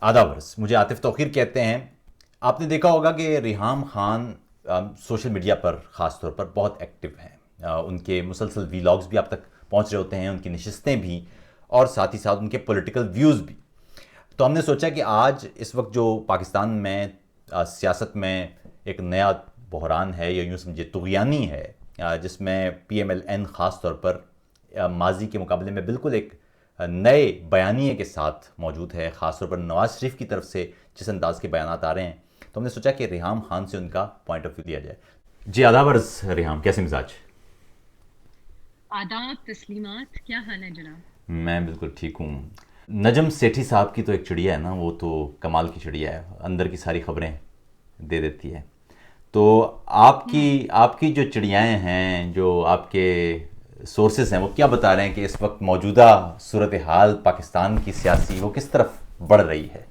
आदाब अर्ज़, मुझे आतिफ तौकीर कहते हैं। आपने देखा होगा कि रिहाम खान सोशल मीडिया पर ख़ास तौर पर बहुत एक्टिव हैं। उनके मुसलसल वीलॉग्स भी आप तक पहुंच रहे होते हैं, उनकी नशिस्तें भी, और साथ ही साथ उनके पॉलिटिकल व्यूज़ भी। तो हमने सोचा कि आज इस वक्त जो पाकिस्तान में सियासत में एक नया बहरान है, या यूँ समझिए तुग़यानी है, जिसमें PMLN ख़ास तौर पर माजी के मुकाबले में बिल्कुल एक नए बयानिए के साथ मौजूद है, ख़ासतौर पर नवाज़ शरीफ की तरफ से जिस अंदाज़ के बयानात आ रहे हैं, तो हमने सोचा कि रिहाम खान से उनका पॉइंट ऑफ व्यू लिया जाए। जी आदाब अर्ज़ रिहाम, कैसे मिजाज? आदाब तस्लीमात, क्या हाल है जनाब। मैं बिल्कुल ठीक हूँ। नजम सेठी साहब की तो एक चिड़िया है ना, वो तो कमाल की चिड़िया है, अंदर की सारी खबरें दे देती है। तो आपकी हम्म। आपकी जो चिड़ियाएँ हैं, जो आपके सोर्सेस हैं, वो क्या बता रहे हैं कि इस वक्त मौजूदा सूरत हाल पाकिस्तान की सियासी वो किस तरफ बढ़ रही है?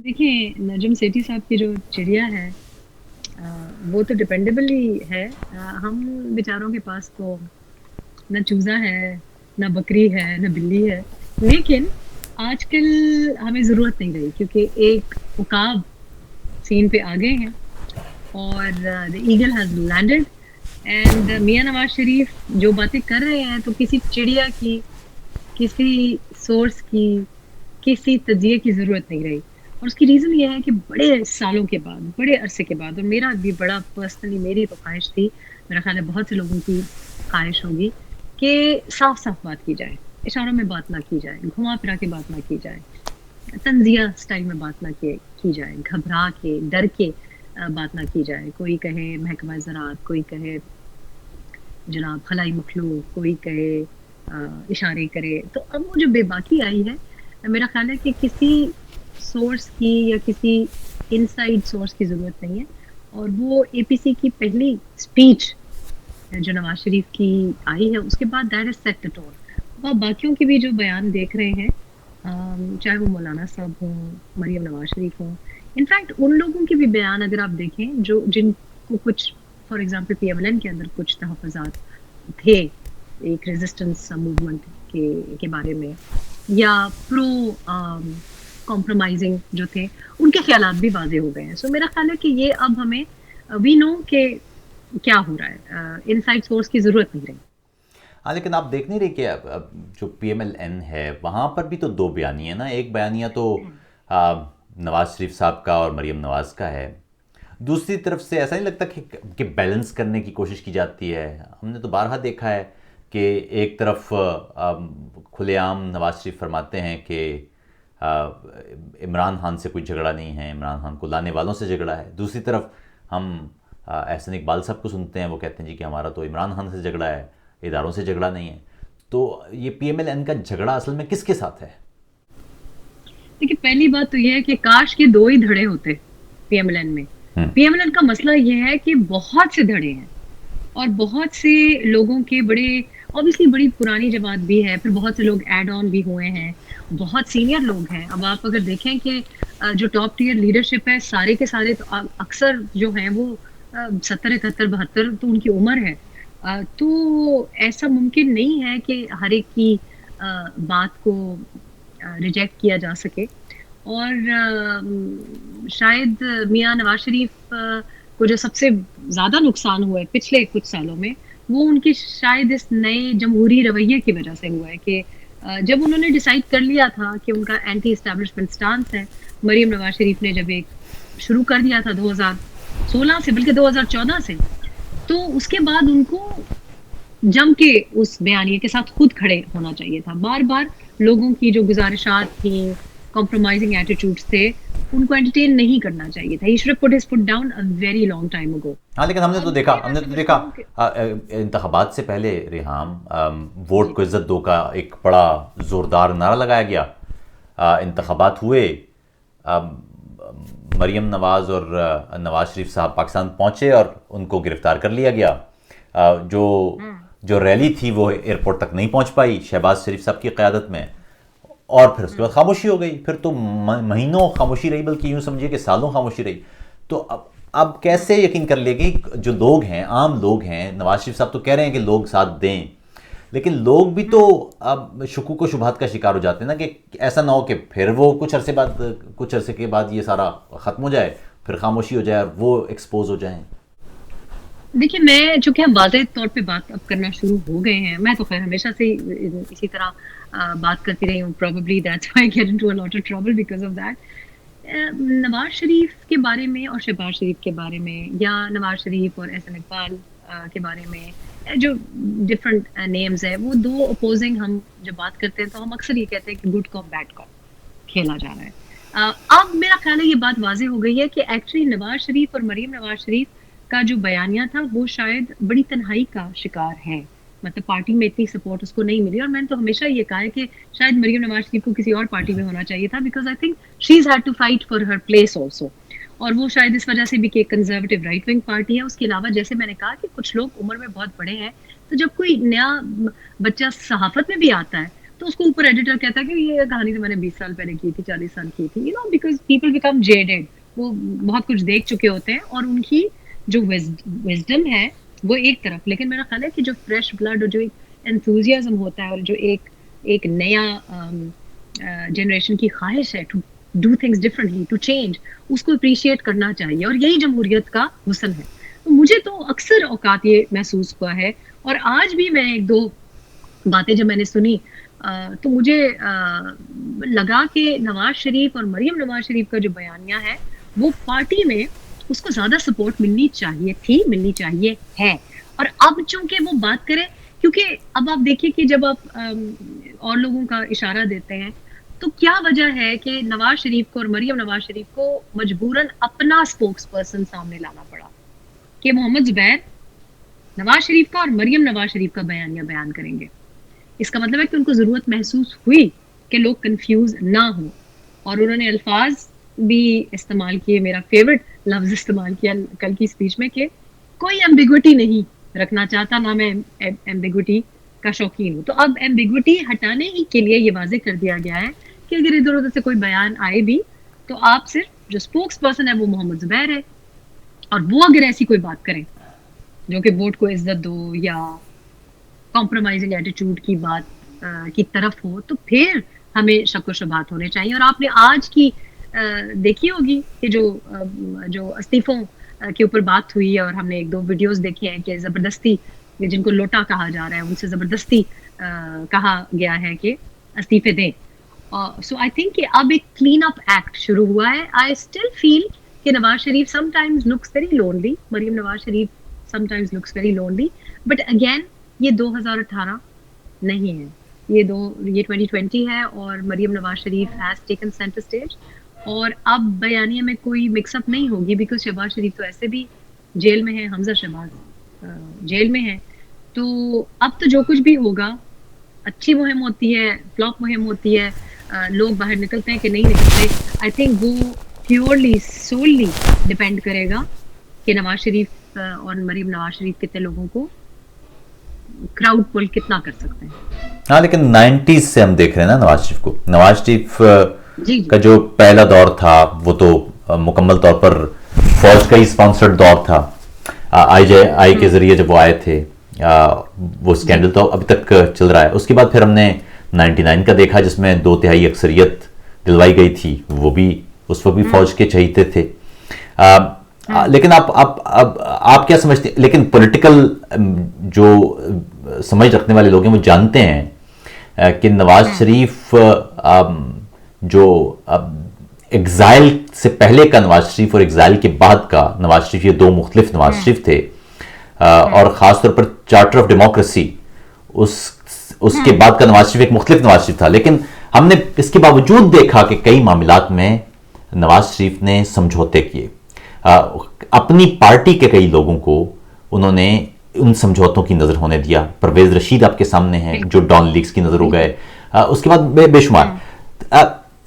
देखिए, नजम सेठी साहब की जो चिड़िया है, अ, वो तो डिपेंडेबल ही है। हम बेचारों के पास तो न चूजा है, न बकरी है, न बिल्ली है। लेकिन आजकल हमें जरूरत नहीं रही, क्योंकि एक उकाब सीन पे आ गए हैं और the eagle has landed. And मियां नवाज शरीफ जो बातें कर रहे हैं, तो किसी चिड़िया की, किसी सोर्स की, किसी तजिए की ज़रूरत नहीं रही। और उसकी रीज़न ये है कि बड़े सालों के बाद, बड़े अरसे के बाद, और मेरा भी बड़ा पर्सनली मेरी तो ख्वाहिश थी, मेरा ख्याल है बहुत से लोगों की ख्वाहिश होगी, कि साफ-साफ बात की जाए, इशारों में बात ना की जाए, घुमा-फिरा के बात ना की जाए, तंज़िया स्टाइल में बात ना की जाए, घबरा के, डर के बात ना की जाए। कोई कहे महकमा ज़राअत, कोई कहे जनाब खलाई मखलूक, कोई कहे इशारे करे। तो अब वो जो बेबाकी आई है, मेरा ख्याल है कि किसी सोर्स की या किसी इनसाइड सोर्स की ज़रूरत नहीं है। और वो APC की पहली स्पीच जो नवाज शरीफ की आई है, उसके बाद that is set the tone. अब बाकियों के भी जो बयान देख रहे हैं, चाहे वो मौलाना साहब हों, मरियम नवाज शरीफ हों, इनफैक्ट उन लोगों के भी बयान अगर आप देखें जो जिनको कुछ, फॉर एग्जांपल PMLN के अंदर कुछ तहफ़्फ़ुज़ात थे एक रेजिस्टेंस मूवमेंट के बारे में, या प्रो कॉम्प्रोमाइजिंग जो थे, उनके ख्यालात भी वाजे हो गए हैं। सो मेरा ख्याल है कि ये अब हमें वी नो कि क्या हो रहा है, इनसाइड सोर्स की ज़रूरत नहीं रही। हाँ, लेकिन आप देख नहीं रहे कि अब जो PMLN है वहाँ पर भी तो दो बयानिए ना। एक बयानिया तो नवाज़ शरीफ साहब का और मरीम नवाज़ का है। दूसरी तरफ से ऐसा नहीं लगता कि बैलेंस करने की कोशिश की जाती है? हमने तो बारहा देखा है कि एक तरफ खुलेआम नवाज़ शरीफ फरमाते हैं कि इमरान खान से कोई झगड़ा नहीं है, इमरान खान को लाने वालों से झगड़ा है। दूसरी तरफ हम एहसन इकबाल साहब को सुनते हैं, वो कहते हैं जी कि हमारा तो इमरान खान से झगड़ा है, इदारों से झगड़ा नहीं है। तो ये PMLN का झगड़ा असल में किसके साथ है? देखिए, पहली बात तो ये है कि काश के दो ही धड़े होते PMLN में। हम्म। PMLN का मसला ये है कि बहुत से धड़े हैं, और बहुत से लोगों के बड़े, ऑब्वियसली बड़ी पुरानी जमात भी है, फिर बहुत से लोग ऐड ऑन भी हुए हैं, बहुत सीनियर लोग हैं। अब आप अगर देखें कि जो टॉप टियर लीडरशिप है, सारे के सारे तो अक्सर जो हैं वो 70, 71, 72 तो उनकी उम्र है। तो ऐसा मुमकिन नहीं है कि हर एक की बात को रिजेक्ट किया जा सके। और शायद मियाँ नवाज शरीफ को जो सबसे ज़्यादा नुकसान हुआ है पिछले कुछ सालों में, वो उनकी शायद इस नए जमहूरी रवैये की वजह से हुआ है कि जब उन्होंने डिसाइड कर लिया था कि उनका एंटी एस्टैब्लिशमेंट स्टांस है, मरीम नवाज शरीफ ने जब एक शुरू कर दिया था 2016 से, बल्कि 2014 से, तो उसके बाद उनको जम के उस बयानिए के साथ खुद खड़े होना चाहिए था। बार-बार लोगों की जो गुज़ारिशात थी, कॉम्प्रोमाइज़िंग एटीट्यूड्स थे, उनको एंटरटेन नहीं करना चाहिए था। He should have put his foot down a very long time ago. हाँ, लेकिन हमने तो अब देखा, मैं समझती हूँ कि इंतखाबात से पहले रिहाम, वोट जी, को इज्जत दो का एक बड़ा ज़ोरदार नारा लगाया गया। इंतखाबात हुए, मरीम नवाज़ और नवाज़ शरीफ साहब पाकिस्तान पहुँचे और उनको गिरफ़्तार कर लिया गया। जो हुँ, जो रैली थी वो एयरपोर्ट तक नहीं पहुँच पाई शहबाज शरीफ साहब की क़यादत में, और फिर उसके हुँ। बाद खामोशी हो गई। फिर तो महीनों खामोशी रही, बल्कि यूँ समझिए कि सालों खामोशी रही। तो अब हुँ, कैसे यकीन कर लिए कि जो लोग हैं, आम लोग हैं, नवाज शरीफ साहब तो कह रहे हैं कि लोग साथ दें, लेकिन लोग भी तो अब शुकूक व शुबहात का शिकार हो जाते हैं ना, कि ऐसा ना हो कि फिर वो कुछ अरसे के बाद ये सारा ख़त्म हो जाए, फिर खामोशी हो जाए और वो एक्सपोज हो जाए। देखिए, मैं चूँकि हम वाज़ेह तौर पे बात अब करना शुरू हो गए हैं, मैं तो ख़ैर हमेशा से ही इसी तरह बात करती रही हूँ, probably that's why I get into a lot of trouble because of that. Nawaz Sharif के बारे में और शहबाज शरीफ के बारे में, या नवाज़ शरीफ और एहसन इकबाल के बारे में, जो डिफरेंट नेम्स हैं, वो 2 अपोज़िंग हम जब बात करते हैं तो हम अक्सर ये कहते हैं कि गुड कॉप बैड कॉप खेला जा रहा है। अब मेरा ख़्याल है ये बात वाज़ेह हो गई है कि एक्चुअली नवाज़ शरीफ और मरीम नवाज़ शरीफ का जो बयानिया था वो शायद बड़ी तन्हाई का शिकार है। मतलब पार्टी में इतनी सपोर्ट उसको नहीं मिली, और मैंने तो हमेशा ये कहा है कि शायद मरीम नवाज़ शरीफ को किसी और पार्टी में होना चाहिए था, because I think she has had to fight for her place also. और वो शायद इस वजह से भी कि एक कंजर्वेटिव राइट विंग पार्टी है। उसके अलावा जैसे मैंने कहा कि कुछ लोग उम्र में बहुत बड़े हैं, तो जब कोई नया बच्चा सहाफ़त में भी आता है तो उसको ऊपर एडिटर कहता है कि ये कहानी तो मैंने 20 साल पहले की थी, 40 साल की थी, बिकॉज़ पीपल बिकम जेडेड। वो बहुत कुछ देख चुके होते हैं और उनकी जो विजडम है वो एक तरफ, लेकिन मेरा ख्याल है कि जो फ्रेश ब्लड और जो एक एंथुजियाज्म होता है और जो एक नया जनरेशन की ख्वाहिश है to do things differently, to change, उसको अप्रिशिएट करना चाहिए, और यही जमहूरियत का हुस्न है। तो मुझे तो अक्सर औकात ये महसूस हुआ है, और आज भी मैं एक दो बातें जब मैंने सुनी तो मुझे लगा कि नवाज शरीफ और मरीम नवाज शरीफ का जो बयानिया है वो पार्टी में उसको ज्यादा सपोर्ट मिलनी चाहिए थी, मिलनी चाहिए है। और अब चूंकि वो बात करें, क्योंकि अब आप देखिए कि जब आप और लोगों का इशारा देते हैं तो क्या वजह है कि नवाज शरीफ को और मरीम नवाज शरीफ को मजबूरन अपना स्पोक्स पर्सन सामने लाना पड़ा कि मोहम्मद जुबैर नवाज शरीफ का और मरीम नवाज शरीफ का बयानिया बयान करेंगे। इसका मतलब है कि उनको ज़रूरत महसूस हुई कि लोग कंफ्यूज ना हो, और उन्होंने अल्फाज भी इस्तेमाल किए, मेरा फेवरेट लफ्ज़ इस्तेमाल किया कल की स्पीच में कि कोई एम्बिग्विटी नहीं रखना चाहता, ना मैं एम्बिग्विटी का शौकीन हूँ। तो अब एम्बिग्विटी हटाने ही के लिए ये वाजे कर दिया गया है कि अगर इधर उधर से कोई बयान आए भी तो आप सिर्फ जो स्पोक्स पर्सन है वो मोहम्मद जुबैर है, और वो अगर ऐसी कोई बात करें जो कि वोट को इज्जत दो या कॉम्प्रोमाइजिंग एटीट्यूड की बात की तरफ हो, तो फिर हमें शक व शुबहात होने चाहिए। और आपने आज की देखी होगी कि जो इस्तीफों के ऊपर बात हुई है, और हमने एक दो वीडियोस देखे हैं कि ज़बरदस्ती, जिनको लोटा कहा जा रहा है, उनसे ज़बरदस्ती कहा गया है कि इस्तीफे दें। सो आई थिंक कि अब एक क्लीन अप एक्ट शुरू हुआ है। आई स्टिल फील कि Nawaz Sharif sometimes looks very lonely, Maryam Nawaz Sharif sometimes looks very lonely, but again ये 2018 नहीं है, ये 2020 है, और Maryam Nawaz Sharif has taken centre stage. और अब बयानिया में कोई मिक्सअप नहीं होगी, बिकॉज शहबाज शरीफ तो ऐसे भी जेल में है, हमजा शहबाज जेल में है। तो अब तो जो कुछ भी होगा, अच्छी मुहिम होती है, फ्लॉप मुहिम होती है, लोग बाहर निकलते हैं कि नहीं निकलते, आई थिंक वो प्योरली सोलली डिपेंड करेगा कि नवाज शरीफ और मरीम नवाज शरीफ कितने लोगों को क्राउड पुल कितना कर सकते हैं। हाँ, लेकिन 90s से हम देख रहे हैं ना नवाज शरीफ को। नवाज शरीफ जी का जो पहला दौर था वो तो मुकम्मल तौर पर फौज का ही स्पॉन्सर्ड दौर था। आई के जरिए जब वो आए थे, वो स्कैंडल तो अभी तक चल रहा है। उसके बाद फिर हमने 99 का देखा जिसमें 2/3 अक्सरियत दिलवाई गई थी, वो भी उस वक्त भी फौज के चहीते थे। लेकिन आप क्या समझते हैं? लेकिन पॉलिटिकल जो समझ रखने वाले लोग हैं वो जानते हैं कि नवाज शरीफ जो एग्जाइल से पहले का नवाज शरीफ और एग्जाइल के बाद का नवाज शरीफ, ये दो मुख्तलिफ नवाज शरीफ थे। और खासतौर पर चार्टर ऑफ डेमोक्रेसी, उसके बाद का नवाज शरीफ एक मुख्तलिफ नवाज शरीफ था। लेकिन हमने इसके बावजूद देखा कि कई मामलात में नवाज शरीफ ने समझौते किए। अपनी पार्टी के कई लोगों को उन्होंने उन समझौतों की नजर होने दिया। परवेज रशीद आपके सामने हैं जो डॉन लीग्स की नजर हो गए। उसके बाद बेशुमार।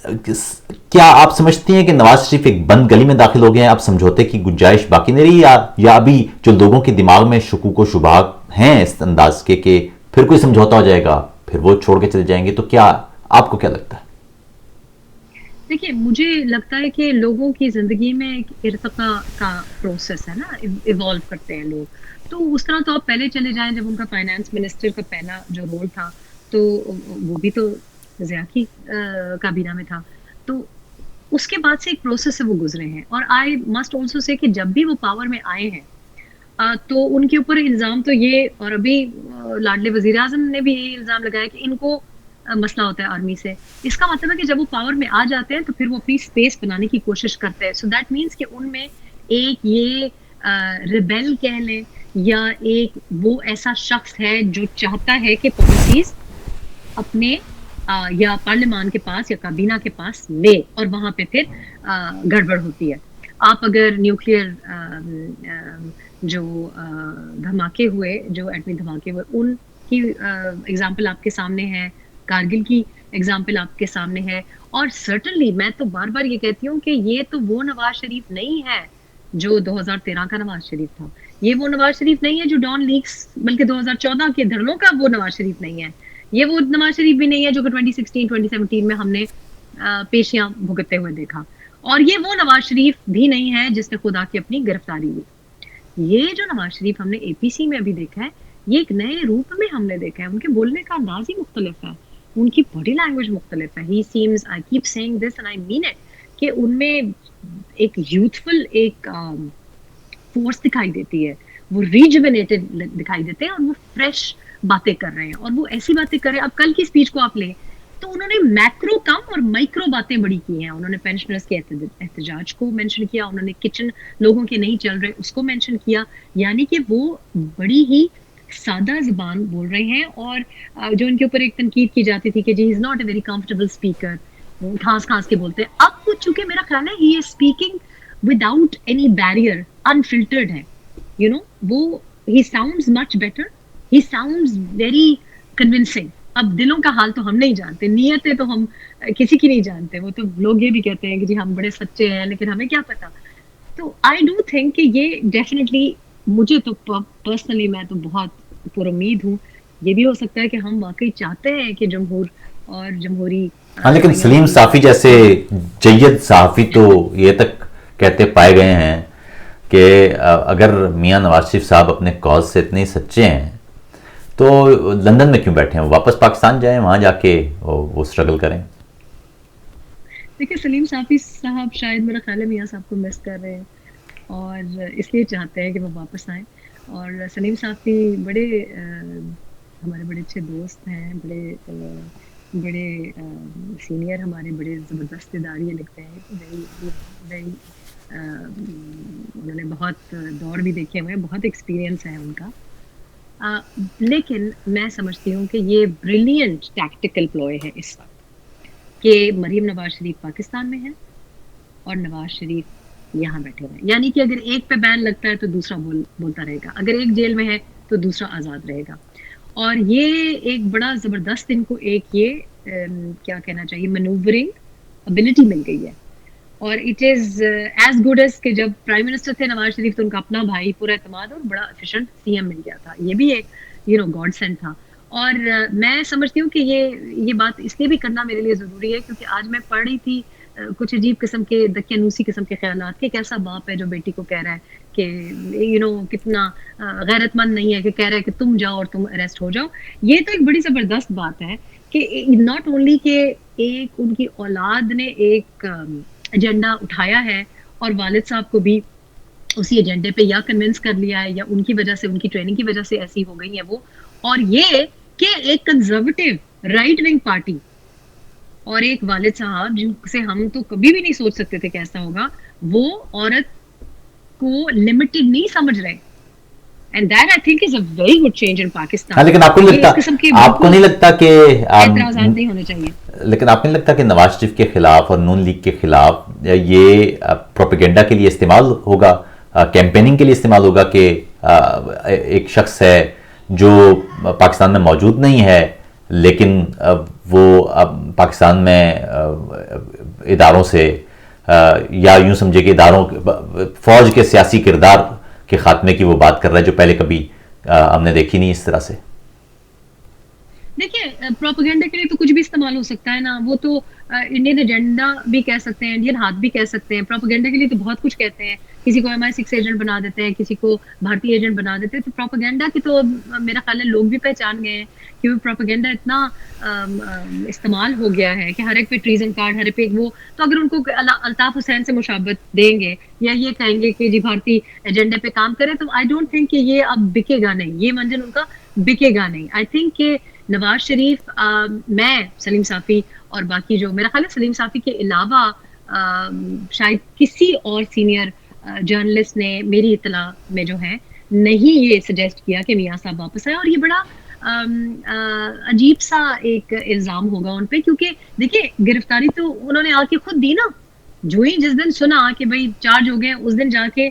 क्या आप समझती हैं कि नवाज शरीफ एक बंद गली में दाखिल हो गए हैं, अब समझौते की गुंजाइश बाकी नहीं रही, या अभी जो लोगों के दिमाग में शुकूक व शुबहात हैं इस अंदाज के कि फिर कोई समझौता हो जाएगा, फिर वो छोड़ के चले जाएंगे? तो क्या आपको क्या लगता है? देखिए, मुझे लगता है कि लोगों की जिंदगी में एक इर्तिका का प्रोसेस है ना, इवॉल्व करते हैं लोग। तो उस तरह तो आप पहले चले जाएं, जब उनका फाइनेंस मिनिस्टर का पहला जो रोल था, तो वो भी तो ज़िया की काबीना में था। तो उसके बाद से एक प्रोसेस से वो गुजरे हैं, और आई मस्ट ऑल्सो से कि जब भी वो पावर में आए हैं, तो उनके ऊपर इल्ज़ाम तो ये, और अभी लाडले वज़ीर आज़म ने भी यही इल्ज़ाम लगाया कि इनको मसला होता है आर्मी से। इसका मतलब है कि जब वो पावर में आ जाते हैं तो फिर वो अपनी स्पेस बनाने की कोशिश करते हैं। सो दैट मीन्स कि उनमें एक ये रिबेल कह लें, या एक वो ऐसा शख्स है जो चाहता है कि पॉलिसीज़ अपने या पार्लियामान के पास या काबीना के पास ले, और वहाँ पे फिर गड़बड़ होती है। आप अगर न्यूक्लियर जो धमाके हुए, जो एटमी धमाके हुए, उनकी एग्जाम्पल आपके सामने है, कारगिल की एग्जाम्पल आपके सामने है, और सर्टनली मैं तो बार बार ये कहती हूँ कि ये तो वो नवाज शरीफ नहीं है जो 2013 का नवाज शरीफ था। ये वो नवाज शरीफ नहीं है जो डॉन लीक्स, बल्कि 2014 के धरनों का वो नवाज शरीफ नहीं है। ये वो नवाज शरीफ भी नहीं है जो कि 2016 2017 में हमने पेशियां भुगतते हुए देखा। और ये वो नवाज शरीफ भी नहीं है जिसने खुदा की अपनी गिरफ्तारी ली। ये जो नवाज शरीफ हमने एपीसी में अभी देखा है, ये एक नए रूप में हमने देखा है। उनके बोलने का अंदाज ही मुख्तलिफ है, उनकी बॉडी लैंग्वेज मुख्तलिफ है। ही seems, I keep saying this and I mean it, कि उनमें एक यूथफुल एक फोर्स दिखाई देती है, वो रिजुवेनेटेड दिखाई देते हैं, और वो फ्रेश बातें कर रहे हैं, और वो ऐसी बातें कर रहे हैं। अब कल की स्पीच को आप लें तो उन्होंने मैक्रो कम और माइक्रो बातें बड़ी की हैं। उन्होंने पेंशनर्स के एहतजाज को मेंशन किया, उन्होंने किचन लोगों के नहीं चल रहे उसको मेंशन किया, यानी कि वो बड़ी ही सादा ज़बान बोल रहे हैं। और जो उनके ऊपर एक तनकीद की जाती थी कि जी is not a very comfortable speaker, खांस खांस के बोलते हैं, अब वो चूंकि मेरा ख्याल है he is speaking without any barrier, unfiltered है, यू नो, वो he sounds much better, he sounds very convincing. अब दिलों का हाल तो हम नहीं जानते, नीयतें तो हम किसी की नहीं जानते। वो तो लोग ये भी कहते हैं कि जी हम बड़े सच्चे हैं, लेकिन हमें क्या पता। तो आई डू थिंक कि ये डेफिनेटली, मुझे तो पर्सनली मैं तो बहुत पुरुम्मीद हूँ। ये भी हो सकता है कि हम वाकई चाहते हैं कि जमहूर और जमहूरी हाँ, लेकिन सलीम साफ़ी जैसे जय्यद सहाफ़ी तो ये तक कहते पाए गए हैं कि अगर मियां नवाज शरीफ साहब अपने कॉज से इतने सच्चे हैं तो लंदन में क्यों बैठे हैं, वो वापस पाकिस्तान जाएं, वहाँ जाके वो स्ट्रगल करें। देखिए, सलीम साफ़ी साहब शायद, मेरा ख्याल है, मियां साहब को मिस कर रहे हैं, और इसलिए चाहते हैं कि वो वापस आएँ। और सलीम साफ़ी बड़े हमारे बड़े अच्छे दोस्त हैं, बड़े सीनियर हमारे, बड़े ज़बरदस्त इदारिये लिखते हैं, वेरी उन्होंने बहुत दौर भी देखे हुए हैं, बहुत एक्सपीरियंस है उनका। लेकिन मैं समझती हूँ कि ये ब्रिलियंट टैक्टिकल प्लॉय है इस वक्त, कि मरीम नवाज शरीफ पाकिस्तान में है और नवाज शरीफ यहाँ बैठे हुए हैं। यानी कि अगर एक पे बैन लगता है तो दूसरा बोलता रहेगा, अगर एक जेल में है तो दूसरा आज़ाद रहेगा। और ये एक बड़ा ज़बरदस्त इनको एक ये क्या कहना चाहिए, मैनूवरिंग एबिलिटी मिल गई है। और it is as good as कि जब प्राइम मिनिस्टर थे नवाज शरीफ तो उनका अपना भाई पूरा एतमाद और बड़ा एफिशिएंट सीएम मिल गया था। ये भी एक गॉड सेंड था। और मैं समझती हूँ कि ये बात इसलिए भी करना मेरे लिए ज़रूरी है क्योंकि आज मैं पढ़ रही थी कुछ अजीब किस्म के दकियानूसी किस्म के ख्यालात कि कैसा बाप है जो बेटी को कह रहा है कि कितना गैरतमंद नहीं है कि कह रहा है कि तुम जाओ और तुम अरेस्ट हो जाओ। ये तो एक बड़ी ज़बरदस्त बात है कि नॉट ओनली कि एक उनकी औलाद ने एक एजेंडा उठाया है और वालिद साहब को भी उसी एजेंडे पे या कन्विंस कर लिया है या उनकी वजह से, उनकी ट्रेनिंग की वजह से ऐसी हो गई है वो, और ये कि एक कंजर्वेटिव राइट विंग पार्टी और एक वालिद साहब जिनसे हम तो कभी भी नहीं सोच सकते थे कैसा होगा, वो औरत को लिमिटेड नहीं समझ रहे। And that I think is a very good change in Pakistan. हाँ, लेकिन आपको नहीं लगता कि एतराज़ात नहीं होने चाहिए। लेकिन आपको नहीं लगता कि नवाज शरीफ के खिलाफ और नून लीग के खिलाफ ये प्रोपेगेंडा के लिए इस्तेमाल होगा, कैंपेनिंग के लिए इस्तेमाल होगा कि एक शख्स है जो पाकिस्तान में मौजूद नहीं है लेकिन वो अब पाकिस्तान में इदारों से या यूं समझे कि इदारों फौज के सियासी किरदार के खात्मे की वो बात कर रहा है जो पहले कभी हमने देखी नहीं इस तरह से। देखिए, प्रोपेगेंडा के लिए तो कुछ भी इस्तेमाल हो सकता है ना। वो तो इंडियन एजेंडा भी कह सकते हैं, इंडियन हाथ भी कह सकते हैं। प्रोपेगेंडा के लिए तो बहुत कुछ कहते हैं किसी को MI6 एजेंट बना देते हैं, किसी को भारतीय एजेंट बना देते हैं। तो प्रोपेगेंडा की तो मेरा ख्याल है लोग भी पहचान गए हैं कि वो प्रोपेगेंडा इतना इस्तेमाल हो गया है कि हर एक पे ट्रीजन कार्ड, हर एक पे वो, तो अगर उनको अल्ताफ हुसैन से मुशाबत देंगे या ये कहेंगे कि जी भारतीय एजेंडे पे काम करें, तो आई डोंट थिंक कि ये अब बिकेगा नहीं, ये मंजन उनका बिकेगा नहीं। आई थिंक कि नवाज शरीफ, मैं, सलीम साफ़ी और बाकी जो, मेरा ख्याल है सलीम साफ़ी के अलावा शायद किसी और सीनियर जर्नलिस्ट ने मेरी इतला में जो है नहीं ये सजेस्ट किया कि मियां साहब वापस आए। और ये बड़ा अजीब सा एक इल्ज़ाम होगा उन पे, क्योंकि देखिए गिरफ्तारी तो उन्होंने आके खुद दी ना। जो ही जिस दिन सुना कि भाई चार्ज हो गए, उस दिन जाके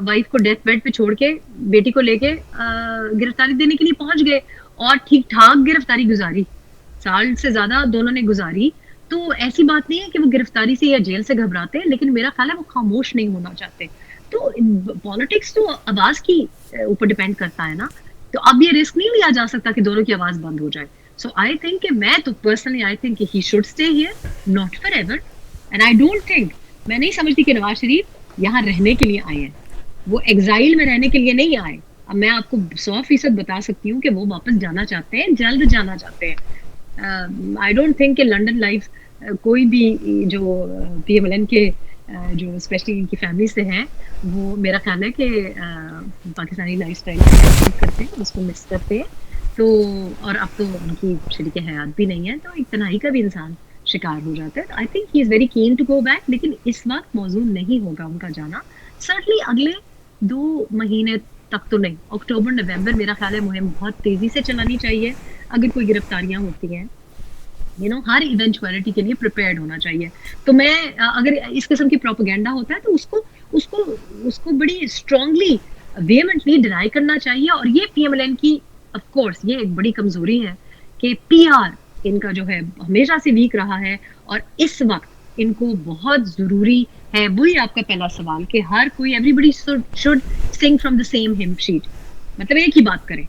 वाइफ को डेथ बेड पे छोड़ के बेटी को लेके गिरफ्तारी देने के लिए पहुंच गए और ठीक ठाक गिरफ्तारी गुजारी, साल से ज्यादा दोनों ने गुजारी। तो ऐसी बात नहीं है कि वो गिरफ्तारी से या जेल से घबराते हैं, लेकिन मेरा ख्याल है वो खामोश नहीं होना चाहते। तो पॉलिटिक्स तो आवाज की ऊपर डिपेंड करता है ना, तो अब ये रिस्क नहीं लिया जा सकता कि दोनों की आवाज बंद हो जाए। सो आई थिंक कि मैं तो personally I think he should stay here, not for ever, and I don't think, मैं नहीं समझती कि नवाज शरीफ यहाँ रहने के लिए आए हैं, वो एग्जाइल में रहने के लिए नहीं आए। अब मैं आपको 100% बता सकती हूँ कि वो वापस जाना चाहते हैं, जल्द जाना चाहते हैं। आई डोंट थिंक कि लंदन लाइफ कोई भी जो PMLN के जो स्पेशली इनकी फैमिली से हैं, वो मेरा ख्याल है कि पाकिस्तानी लाइफस्टाइल करते हैं, उसको मिस करते हैं। तो और अब तो उनकी शरीक हयात भी नहीं है, तो एक तन्हाई का भी इंसान शिकार हो जाता है। I think he is very keen to go back, लेकिन इस वक्त मौजूद नहीं होगा उनका जाना, सर्टनली अगले 2 महीने तक तो नहीं। अक्टूबर नवंबर मेरा ख्याल है मुहिम बहुत तेज़ी से चलानी चाहिए। अगर कोई गिरफ्तारियां होती हैं, हर इवेंचुअलिटी के लिए प्रिपेयर्ड होना चाहिए। तो मैं अगर इस किस्म की प्रोपेगेंडा होता है तो उसको बड़ी स्ट्रांगली वेहेमेंटली डिनाई करना चाहिए। और ये PMLN की ऑफ कोर्स ये एक बड़ी कमजोरी है कि PR इनका जो है हमेशा से वीक रहा है, और इस वक्त इनको बहुत जरूरी है, वही आपका पहला सवाल, कि हर कोई everybody should Singh from the same him sheet, मतलब एक ही बात करें,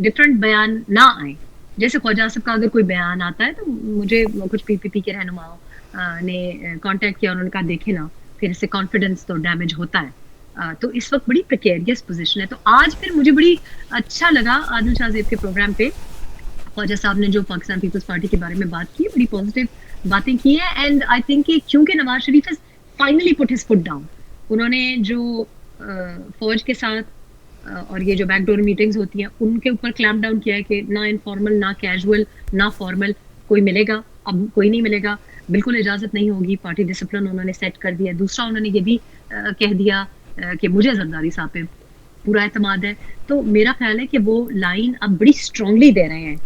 डिफरेंट बयान ना आए। जैसे ख्वाजा आसिफ का अगर कोई बयान आता है तो मुझे कुछ PPP के रहनुमाओं ने कांटेक्ट किया, उन्होंने कहा देखे ना, फिर इससे कॉन्फिडेंस तो डैमेज होता है। तो इस वक्त बड़ी प्रिकेरियस पोजीशन है। तो आज फिर मुझे बड़ी अच्छा लगा आदिल शाहजेब के प्रोग्राम पे ख्वाजा साहब ने जो पाकिस्तान पीपल्स पार्टी के बारे में बात की, बड़ी पॉजिटिव बातें की है। एंड आई थिंक कि क्योंकि Nawaz Sharif has finally put his foot down, उन्होंने जो फौज के साथ और ये जो बैकडोर मीटिंग्स होती हैं उनके ऊपर क्लैम्प डाउन किया है कि ना इनफॉर्मल, ना कैजुअल, ना फॉर्मल कोई मिलेगा, अब कोई नहीं मिलेगा, बिल्कुल इजाज़त नहीं होगी। पार्टी डिसिप्लिन उन्होंने सेट कर दिया। दूसरा उन्होंने ये भी कह दिया कि मुझे जरदारी साहब पे पूरा एतमाद है। तो मेरा ख्याल है कि वो लाइन अब बड़ी स्ट्रांगली दे रहे हैं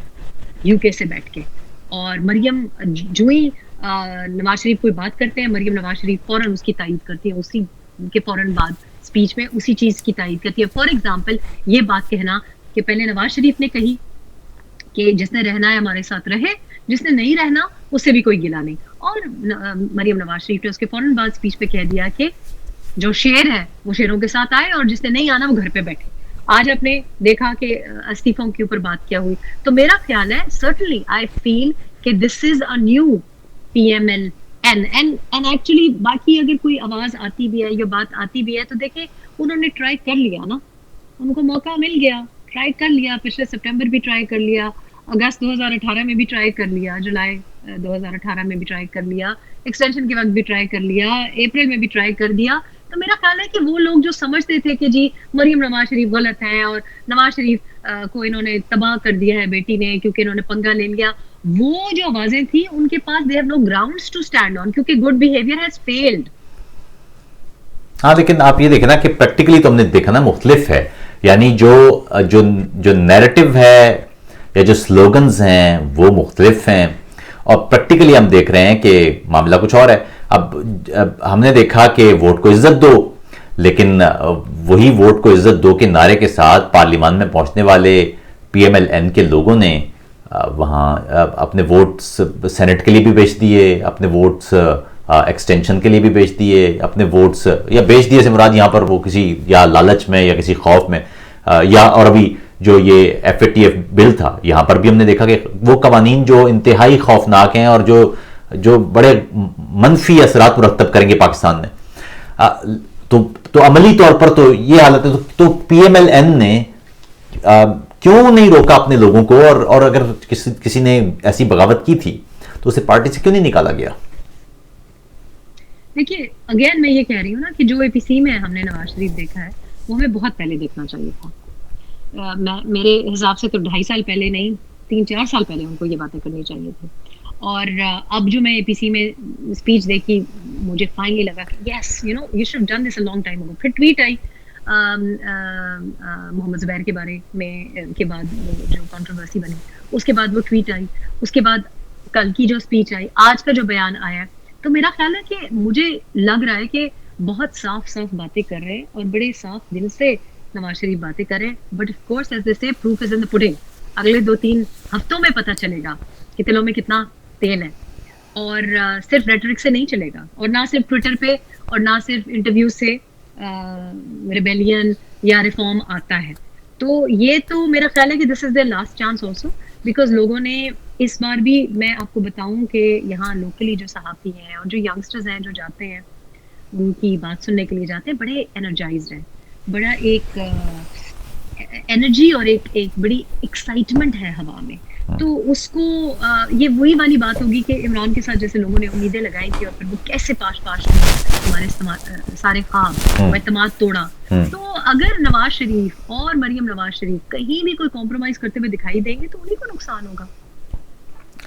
UK से बैठ के। और मरियम जो ही नवाज शरीफ कोई बात करते हैं, मरियम नवाज शरीफ फौरन उसकी तायीद करती है, उसी के फौरन बाद स्पीच में उसी चीज़ की तायीद करती है। फॉर एग्जाम्पल ये बात कहना कि पहले नवाज शरीफ ने कही कि जिसने रहना है हमारे साथ रहे, जिसने नहीं रहना उससे भी कोई गिला नहीं, और मरियम नवाज शरीफ ने उसके फौरन बाद स्पीच पे कह दिया कि जो शेर है वो शेरों के साथ आए और जिसने नहीं आना वो घर पे बैठे। आज आपने देखा कि इस्तीफों के ऊपर बात क्या हुई। तो मेरा ख्याल है सर्टनली आई फील कि this is a new PMLN and actually बाकी अगर कोई आवाज आती भी है या बात आती भी है तो देखिए उन्होंने ट्राई कर लिया ना, उनको मौका मिल गया, ट्राई कर लिया। पिछले सितंबर भी ट्राई कर लिया, अगस्त 2018 में भी ट्राई कर लिया, जुलाई 2018 में भी ट्राई कर लिया, एक्सटेंशन के वक्त भी ट्राई कर लिया, अप्रैल में भी ट्राई कर दिया। तो मेरा ख्याल है कि वो लोग जो समझते थे कि जी मरियम नवाज शरीफ गलत हैं और नवाज शरीफ को इन्होंने तबाह कर दिया है बेटी ने क्योंकि इन्होंने पंगा ले लिया, वो जो आवाजें थी उनके पास they have no grounds to stand on, क्योंकि गुड बिहेवियर हैज फेल्ड। हाँ, लेकिन आप ये देखें ना कि प्रैक्टिकली तो हमने देखा ना मुख्तलिफ है, यानी जो जो जो नैरेटिव है या जो स्लोगन्स हैं वो मुख्तलिफ हैं, और प्रैक्टिकली हम देख रहे हैं कि मामला कुछ और है। अब हमने देखा कि वोट को इज्जत दो, लेकिन वही वोट को इज्जत दो के नारे के साथ पार्लियामान में पहुंचने वाले PMLN के लोगों ने वहाँ अपने वोट्स सेनेट के लिए भी बेच दिए, अपने वोट्स एक्सटेंशन के लिए भी बेच दिए, अपने वोट्स या बेच दिए से मुराद यहाँ पर वो किसी या लालच में या किसी खौफ में या, और अभी जो ये FATF बिल था यहाँ पर भी हमने देखा कि वो कवानीन जो इंतहाई खौफनाक हैं और जो बड़े मनफी असरात मुरतब करेंगे पाकिस्तान में। तो अमली तौर पर तो ये हालत है, तो पीएमएलएन ने क्यों नहीं रोका अपने लोगों को, और अगर किसी ने ऐसी बगावत की थी तो उसे पार्टी से क्यों नहीं निकाला गया? देखिए, अगेन मैं ये कह रही हूँ ना कि जो एपीसी में हमने नवाज शरीफ देखा है वो हमें बहुत पहले देखना चाहिए था। मैं मेरे हिसाब से तो 2.5 साल पहले नहीं, 3-4 साल पहले उनको ये बातें करनी चाहिए थी। और अब जो मैं एपीसी में स्पीच देखी, मुझे फाइनली लगा कि yes, you know, you should done this a long time ago. फिर ट्वीट आई मोहम्मद जुबैर के बारे में, के बाद जो कंट्रोवर्सी बनी, उसके बाद वो ट्वीट आई, उसके बाद कल की जो स्पीच आई, आज का जो बयान आया, तो मेरा ख्याल है कि मुझे लग रहा है कि बहुत साफ साफ बातें कर रहे हैं और बड़े साफ दिल से नवाज शरीफ बातें कर रहे हैं। But of course as they say, proof is in the pudding. अगले 2-3 हफ्तों में पता चलेगा कि तिलों में कितना तेल है। और सिर्फ रेटरिक से नहीं चलेगा, और ना सिर्फ ट्विटर पे और ना सिर्फ इंटरव्यू से रिबेलियन या रिफॉर्म आता है। तो ये तो मेरा ख्याल है कि this is the last chance also, because लोगों ने इस बार भी, मैं आपको बताऊं कि यहाँ लोकली जो सहाफ़ी हैं और जो यंगस्टर्स हैं जो जाते हैं उनकी बात सुनने के लिए जाते हैं, बड़े एनर्जाइज्ड हैं, बड़ा एक एनर्जी और एक बड़ी एक्साइटमेंट है हवा में। तो उसको ये वही वाली बात होगी कि इमरान के साथ जैसे लोगों ने उम्मीदें लगाई थी और फिर वो कैसे पाश हमारे सारे ख्वाब और एतमाद तोड़ा। तो अगर नवाज शरीफ और मरियम नवाज शरीफ कहीं भी कोई कॉम्प्रोमाइज करते हुए दिखाई देंगे तो उन्हीं को नुकसान होगा।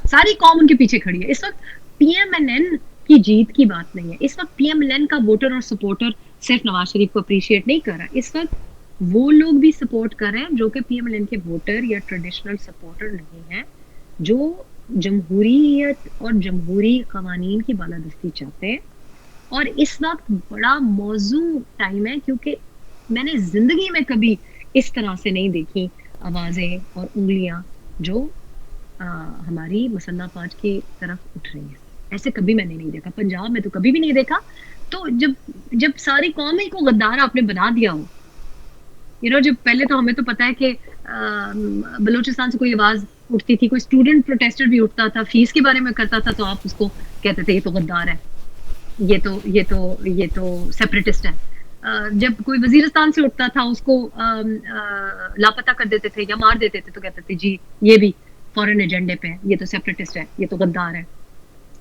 सारी कौम उनके पीछे खड़ी है। इस वक्त पीएमएलएन की जीत की बात नहीं है, इस वक्त पीएमएलएन का वोटर और सपोर्टर सिर्फ नवाज शरीफ को अप्रिशिएट नहीं कर रहा, इस वक्त वो लोग भी सपोर्ट कर रहे हैं जो कि पीएमएलएन के वोटर या ट्रेडिशनल सपोर्टर नहीं है, जो जमहूरियत और जमहूरी कवानीन की बालादस्ती चाहते हैं। और इस वक्त बड़ा मौजू टाइम है, क्योंकि मैंने जिंदगी में कभी इस तरह से नहीं देखी आवाजें और उंगलियां जो हमारी मसल्ला फाज की तरफ उठ रही है। ऐसे कभी मैंने नहीं देखा, पंजाब में तो कभी भी नहीं देखा। तो जब सारी कौम ही को गद्दार आपने बना दिया हो, जब पहले तो हमें तो पता है कि बलूचिस्तान से कोई आवाज उठती थी, कोई स्टूडेंट प्रोटेस्टर भी उठता था, फीस के बारे में करता था, तो आप उसको कहते थे ये तो गद्दार है, ये तो सेपरेटिस्ट है। जब कोई वजीरिस्तान से उठता था उसको लापता कर देते थे या मार देते थे तो कहते थे जी ये भी फॉरेन एजेंडे पे है, ये तो सेपरेटिस्ट है, ये तो गद्दार है।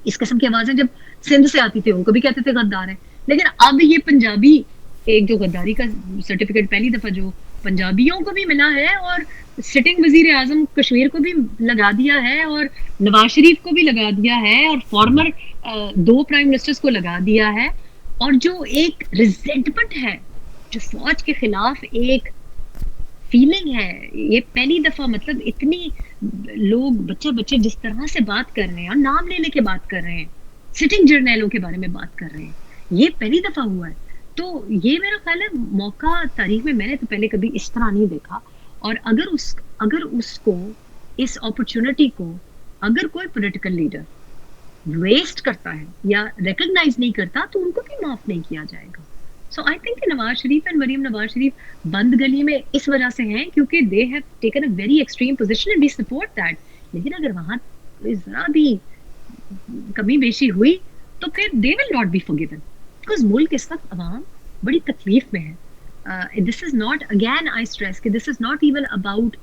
इस किस्म की आवाजें जब सिंध से आती थी उनको भी कहते थे गद्दार है। लेकिन अब ये पंजाबी एक जो गद्दारी का सर्टिफिकेट पहली दफा जो पंजाबियों को भी मिला है और सिटिंग वजीर आजम कश्मीर को भी लगा दिया है और नवाज शरीफ को भी लगा दिया है और फॉर्मर 2 प्राइम मिनिस्टर्स को लगा दिया है, और जो एक रिजेंटमेंट है, जो फौज के खिलाफ एक फीलिंग है, ये पहली दफा, मतलब इतनी लोग बच्चे जिस तरह से बात कर रहे हैं और नाम ले लेके बात कर रहे हैं, सिटिंग जर्नैलों के बारे में बात कर रहे हैं, ये पहली दफा हुआ है। तो ये मेरा ख्याल है मौका तारीख में मैंने तो पहले कभी इस तरह नहीं देखा। और अगर उसको, इस अपॉर्चुनिटी को अगर कोई पॉलिटिकल लीडर वेस्ट करता है या रिकॉग्नाइज नहीं करता तो उनको भी माफ नहीं किया जाएगा। So I think Nawaz Sharif and Maryam Nawaz Sharif बंद गली में इस वजह से हैं क्योंकि they have taken a very extreme position and we support that. लेकिन अगर वहां जरा भी कमी बेशी हुई तो फिर they will not be forgiven, because मुल्क इस वक्त अवाम बड़ी तकलीफ में है। This is not, again I stress कि this is not even about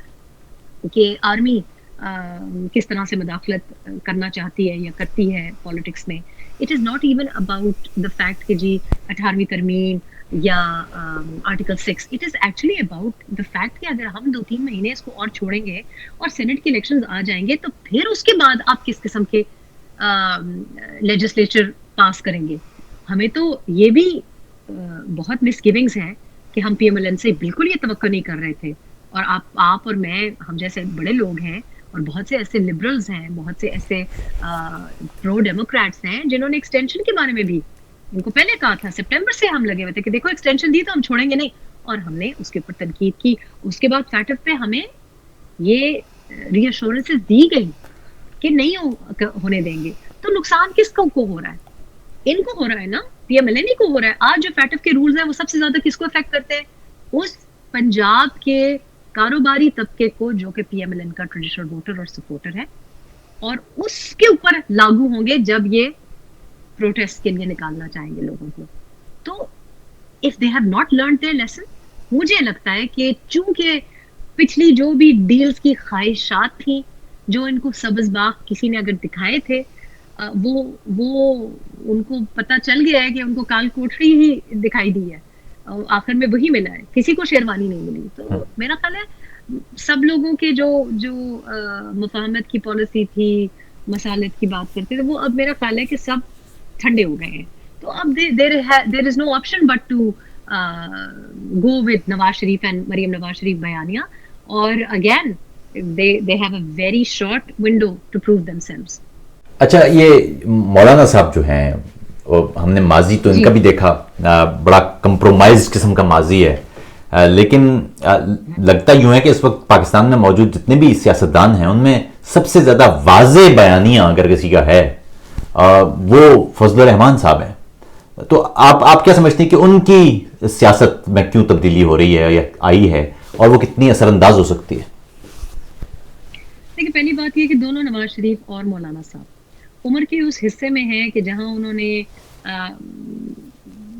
कि आर्मी किस तरह से मदाखलत करना चाहती है या करती है पॉलिटिक्स में। It is not even about the fact कि जी 18वीं तरमीम या article 6, it is actually about the fact कि अगर हम 2-3 महीने इसको और छोड़ेंगे और सेनेट के इलेक्शंस आ जाएंगे तो फिर उसके बाद आप किस किस्म के लेजिस्लेचर पास करेंगे। हमें तो ये भी बहुत मिसगिविंग्स हैं कि हम पीएमएलएन से बिल्कुल ये तवक्को नहीं कर रहे थे, और आप और मैं, हम जैसे बड़े लोग हैं और बहुत से ऐसे लिबरल्स हैं, बहुत से ऐसे प्रो डेमोक्रेट्स हैं जिन्होंने एक्सटेंशन के बारे में भी उनको पहले कहा था, सितंबर से हम लगे हुए थे कि देखो एक्सटेंशन दी तो हम छोड़ेंगे नहीं, और हमने उसके ऊपर तनकीद की। उसके बाद फैक्ट पे हमें ये रीअश्योरेंसेस दी गई कि नहीं होने देंगे। तो नुकसान किसको को हो रहा है? इनको हो रहा है ना, पीएमएलएन को हो रहा है। आज जो फैटफ के रूल्स हैं वो सबसे ज्यादा किसको इफेक्ट करते हैं? उस पंजाब के कारोबारी तबके को जो कि पीएमएलएन का ट्रेडिशनल वोटर और सपोर्टर है, और उसके ऊपर लागू होंगे जब ये प्रोटेस्ट के लिए निकालना चाहेंगे लोगों को। तो if they have not learn their lesson, मुझे लगता है कि चूंकि पिछली जो भी डील्स की ख्वाहिशात थी, जो इनको सब्ज बाग किसी ने अगर दिखाए थे, वो उनको पता चल गया है कि उनको काल कोठरी ही दिखाई दी है, आखिर में वही मिला है, किसी को शेरवानी नहीं मिली। तो मेरा ख्याल है सब लोगों के जो जो मुफाहमत की पॉलिसी थी, मसालत की बात करते थे, वो अब मेरा ख्याल है कि सब ठंडे हो गए हैं। तो अब there is no option but to go with Nawaz Sharif and Maryam Nawaz Sharif बयानिया, और अगेन they have a very short window to prove themselves. अच्छा, ये मौलाना साहब जो हैं, हमने माजी तो इनका भी देखा, बड़ा कंप्रोमाइज किस्म का माजी है, लेकिन लगता यूं है कि इस वक्त पाकिस्तान में मौजूद जितने भी सियासतदान हैं उनमें सबसे ज्यादा वाज़े बयानियां अगर किसी का है वो फजलुर रहमान साहब हैं। तो आप क्या समझते हैं कि उनकी सियासत में क्यों तब्दीली हो रही है या आई है, और वो कितनी असरअंदाज हो सकती है? देखिए, पहली बात ये कि दोनों नवाज शरीफ और मौलाना साहब उम्र के उस हिस्से में हैं कि जहां उन्होंने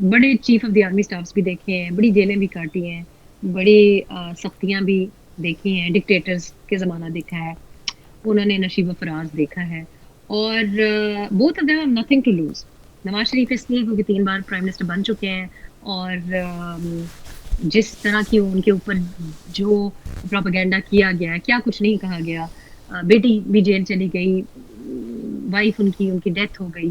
बड़े chief of the army staffs भी देखे हैं, बड़ी जेलें भी काटी हैं, बड़ी सख्तियां भी देखी हैं, डिक्टेटर्स के ज़माना देखा है, उन्होंने नशीब फराज देखा है, और both of them have nothing to lose. Nawaz Sharif इसलिए क्योंकि 3 बार प्राइम मिनिस्टर बन चुके हैं, और जिस तरह की उनके ऊपर जो प्रोपेगेंडा किया गया, क्या कुछ नहीं कहा गया, बेटी भी जेल चली गई, वाइफ उनकी डेथ हो गई,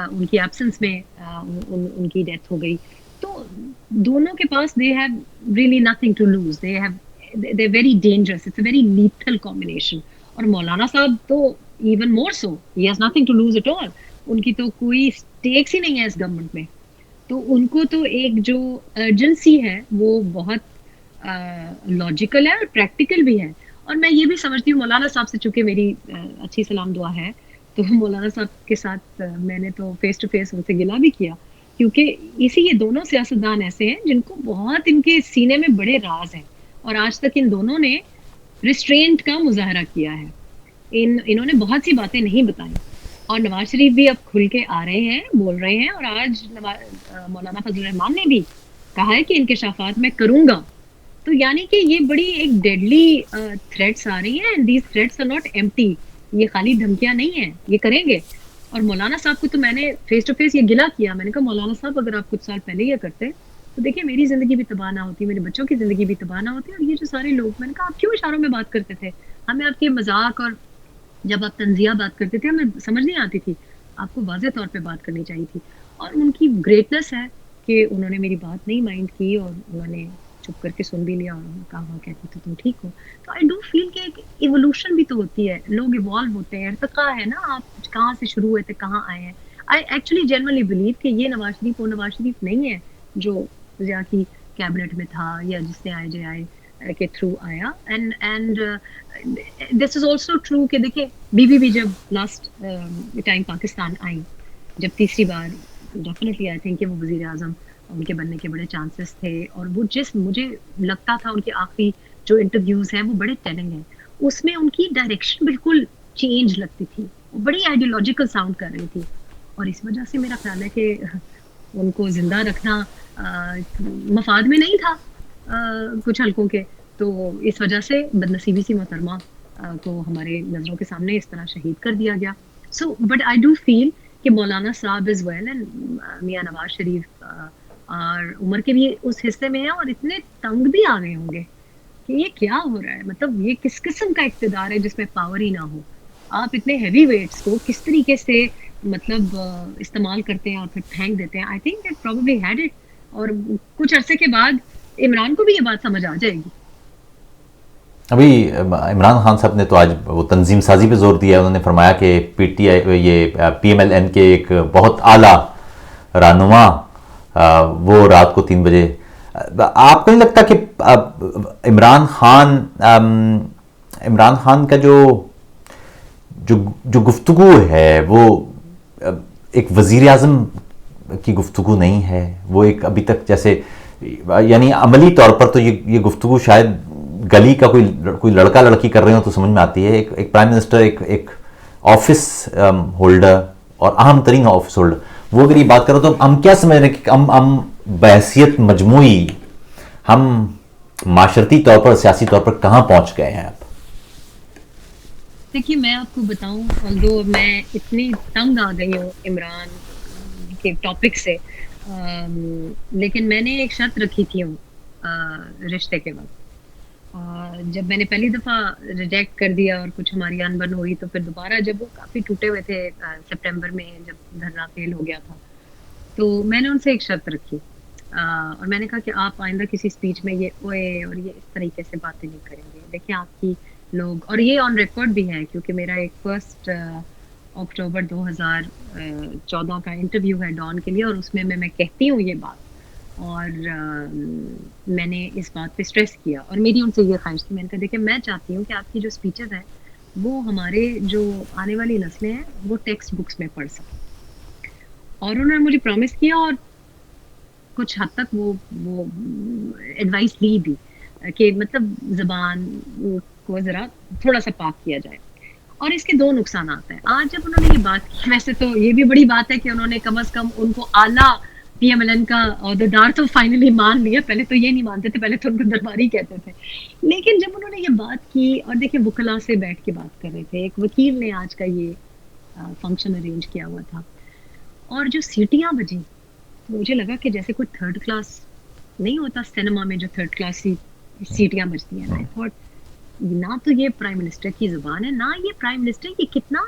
उनकी एब्सेंस में उनकी डेथ हो गई, तो दोनों के पास they have really nothing to lose, they very dangerous, it's a very lethal combination. और मौलाना साहब तो even more so, he has nothing to lose at all, उनकी तो कोई स्टेक्स ही नहीं है इस गवर्नमेंट में, तो उनको तो एक जो अर्जेंसी है वो बहुत लॉजिकल है और प्रैक्टिकल भी है। और मैं ये भी समझती हूँ मौलाना साहब से, चूंकि मेरी अच्छी सलाम दुआ है, तो मौलाना साहब के साथ मैंने तो फेस टू फेस उनसे गिला भी किया, क्योंकि ये दोनों सियासतदान ऐसे हैं जिनको बहुत इनके सीने में बड़े राज हैं, और आज तक इन दोनों ने रिस्ट्रेंट का मुजाहरा किया है, इन्होंने बहुत सी बातें नहीं बताई, और नवाज शरीफ भी अब खुल के आ रहे हैं, बोल रहे हैं, और आज मौलाना फजल रहमान ने भी कहा है कि इंकशाफात मैं करूंगा। तो यानी कि ये बड़ी एक डेडली थ्रेट्स आ रही हैं, and these threats are not empty, ये खाली धमकियां नहीं है, ये करेंगे। और मौलाना साहब को तो मैंने फेस टू फेस ये गिला किया, मैंने कहा मौलाना साहब अगर आप कुछ साल पहले ये करते तो देखिए मेरी जिंदगी भी तबाह ना होती, मेरे बच्चों की जिंदगी भी तबाह ना होती, और ये जो सारे लोग, मैंने कहा आप क्यों इशारों में बात करते थे, हमें आपके मजाक और जब आप तंजिया बात करते थे हमें समझ नहीं आती थी, आपको वाज़े तौर पे बात करनी चाहिए थी। और उनकी ग्रेटनेस है कि उन्होंने मेरी बात नहीं माइंड की, और उन्होंने चुप करके सुन भी लिया, और कहा हाँ कहती तो तुम ठीक हो। तो आई डू फील कि एक इवोल्यूशन भी तो होती है, लोग इवॉल्व होते हैं, इर्तिका है ना, आप कहाँ से शुरू हुए थे कहाँ आए हैं। आई एक्चुअली जेन्युइनली बिलीव कि ये नवाज शरीफ वो नवाज शरीफ नहीं है जो ज़िया की कैबिनेट में था या जिसने IJI के थ्रू आया। And this is also true कि देखिए बीबी भी जब लास्ट टाइम पाकिस्तान आई, जब तीसरी बार, डेफिनेटली आई थिंक कि वो वजीर आजम उनके बनने के बड़े चांसेस थे, और वो जिस मुझे लगता था उनके आखिरी जो इंटरव्यूज हैं वो बड़े टेलिंग हैं, उसमें उनकी डायरेक्शन बिल्कुल चेंज लगती थी, वो बड़ी आइडियोलॉजिकल साउंड कर रही थी, और इस वजह से मेरा ख्याल है कि उनको जिंदा रखना मफाद में नहीं था कुछ हलकों के, तो इस वजह से बदनसीबी सी मोहतरमा को हमारे नज़रों के सामने इस तरह शहीद कर दिया गया। So but I do feel कि मौलाना साहब इज़ वेल, एंड मियाँ नवाज शरीफ और उम्र के भी उस हिस्से में है, और इतने तंग भी आ गए होंगे कि ये क्या हो रहा है, मतलब ये किस किस्म का इक़्तिदार है जिसमें पावर ही ना हो, आप इतने हैवी वेट्स को किस तरीके से मतलब इस्तेमाल करते हैं और फिर फेंक देते हैं। I think that probably had it, और कुछ अरसे के बाद इमरान को भी ये बात समझ आ जाएगी। अभी इमरान खान साहब ने तो आज वो तंजीम साजी पे जोर दिया है, उन्होंने फरमाया कि PTI ये PMLN के एक बहुत आला रहनुमा वो रात को 3 बजे, आपको नहीं लगता कि इमरान खान का जो गुफ्तगू है वो एक वजीर आज़म की गुफ्तगू नहीं है, वो एक अभी तक जैसे, यानी अमली तौर पर तो ये गुफ्तगू शायद गली का कोई लड़का लड़की कर रहे हो तो समझ में आती है, एक प्राइम मिनिस्टर, एक ऑफिस होल्डर और अहम तरीन ऑफिस होल्डर, वो अगर ये बात करो तो हम क्या समझ रहे हैं कि हम बहैसियत मजमूई हम माशरती तौर पर, सियासी तौर पर कहाँ पहुंच गए हैं अब? देखिए मैं आपको बताऊं, ऑल्दो मैं इतनी तंग आ गई हूँ इमरान के टॉपिक से, लेकिन मैंने एक शर्त रखी थी रिश्ते के वक्त। जब मैंने पहली दफ़ा रिजेक्ट कर दिया और कुछ हमारी अनबन हुई, तो फिर दोबारा जब वो काफ़ी टूटे हुए थे सितंबर में जब धरना फेल हो गया था, तो मैंने उनसे एक शर्त रखी, और मैंने कहा कि आप आइंदा किसी स्पीच में ये ओए और ये इस तरीके से बातें नहीं करेंगे। देखिए आपकी लोग, और ये ऑन रिकॉर्ड भी है क्योंकि मेरा एक 1 अक्टूबर 2014 का इंटरव्यू है डॉन के लिए, और उसमें मैं कहती हूँ ये बात, और मैंने इस बात पे स्ट्रेस किया, और मेरी उनसे ये ख्वाहिश थी, मैंने कहा देखिए मैं चाहती हूँ कि आपकी जो स्पीचेस हैं वो हमारे जो आने वाली नस्लें हैं वो टेक्स्ट बुक्स में पढ़ सकें। और उन्होंने मुझे प्रॉमिस किया, और कुछ हद तक वो एडवाइस ली भी कि मतलब ज़बान को ज़रा थोड़ा-सा पाक किया जाए। और इसके 2 नुकसान आते हैं। आज जब उन्होंने ये बात की, वैसे तो ये भी बड़ी बात है कि उन्होंने कम से कम उनको आला पीएमएलएन का ओहदेदार तो फाइनली मान लिया। पहले तो ये नहीं मानते थे, पहले तो उनको दरबारी कहते थे। लेकिन जब उन्होंने ये बात की, और देखिए वुकला से बैठ के बात कर रहे थे, एक वकील ने आज का ये फंक्शन अरेंज किया हुआ था, और जो सीटियाँ बजी, तो मुझे लगा कि जैसे कोई थर्ड क्लास नहीं होता सिनेमा में, जो थर्ड क्लास सीटियाँ बजती हैं। आई थॉट ना तो ये प्राइम मिनिस्टर की जुबान है, ना ये प्राइम मिनिस्टर, ये कितना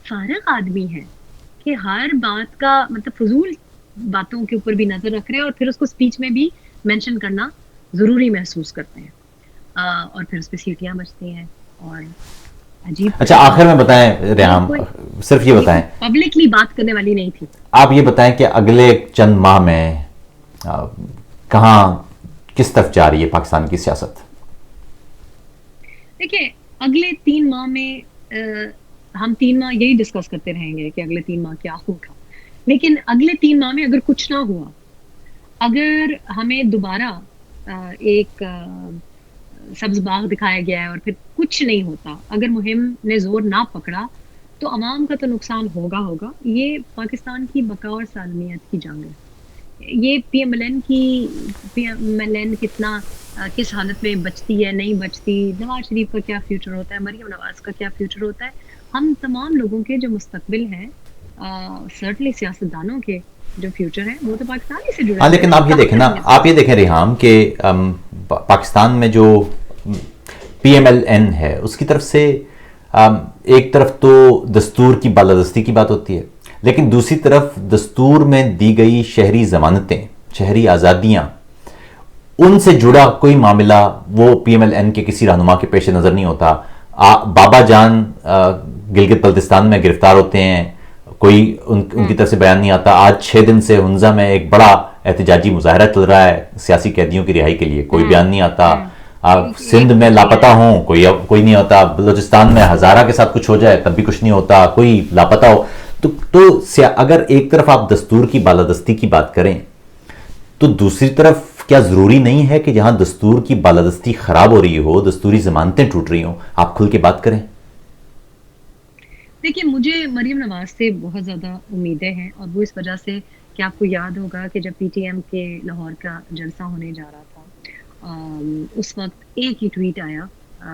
फारिग आदमी है कि हर बात का मतलब फजूल बातों के ऊपर भी नजर रख रहे हैं, और फिर उसको स्पीच में भी मेंशन करना जरूरी महसूस करते हैं, और फिर उस पर सीटियां बजती हैं, और अजीब। अच्छा, आखिर में बताएं रेहाम, सिर्फ ये बताएं, पब्लिकली बात करने वाली नहीं थी। आप ये बताएं कि अगले चंद माह में कहाँ, किस तरफ जा रही है पाकिस्तान की सियासत? देखिए अगले 3 माह में हम 3 माह यही डिस्कस करते रहेंगे कि अगले 3 माह क्या होगा, लेकिन अगले 3 माह में अगर कुछ ना हुआ, अगर हमें दोबारा एक सब्ज बाग दिखाया गया है और फिर कुछ नहीं होता, अगर मुहिम ने जोर ना पकड़ा, तो अवाम का तो नुकसान होगा। ये पाकिस्तान की बका और सालमियत की जंग है। ये पीएमएलएन कितना किस हालत में बचती है, नहीं बचती, नवाज शरीफ का क्या फ्यूचर होता है, मरीम नवाज का क्या फ्यूचर होता है, हम तमाम लोगों के जो मुस्तकबिल हैं, सर्टनली सियासतदानों के जो फ्यूचर है, वो तो पाकिस्तान ही से जुड़ा हाँ, है। लेकिन आप ये देखें ना, आप ये देखें रेहाम कि पाकिस्तान में जो पीएमएलएन है उसकी तरफ से एक तरफ तो दस्तूर की बालादस्ती की बात होती है, लेकिन दूसरी तरफ दस्तूर में दी गई शहरी जमानतें, शहरी आज़ादियाँ, उनसे जुड़ा कोई मामला वो पीएमएलएन के किसी रहनुमा के पेश नज़र नहीं होता। बाबा जान गिलगित बल्तिस्तान में गिरफ्तार होते हैं, कोई उनकी तरफ से बयान नहीं आता। आज 6 दिन से हुंजा में एक बड़ा एहतजाजी मुजाहरा चल रहा है सियासी कैदियों की रिहाई के लिए, कोई बयान नहीं आता। सिंध में लापता हों, कोई नहीं होता। बलूचिस्तान में हजारा के साथ कुछ हो जाए तब भी कुछ नहीं होता, कोई लापता हो। तो अगर एक तरफ आप दस्तूर की बालादस्ती की बात करें, तो दूसरी तरफ क्या जरूरी नहीं है कि जहां दस्तूर की बालादस्ती खराब हो रही हो, दस्तूरी जमानतें टूट रही हो, आप खुल के बात करें? देखिए मुझे मरीम नवाज से बहुत ज़्यादा उम्मीदें हैं, और वो इस वजह से कि आपको याद होगा कि जब पीटीएम के लाहौर का जलसा होने जा रहा था, उस वक्त एक ही ट्वीट आया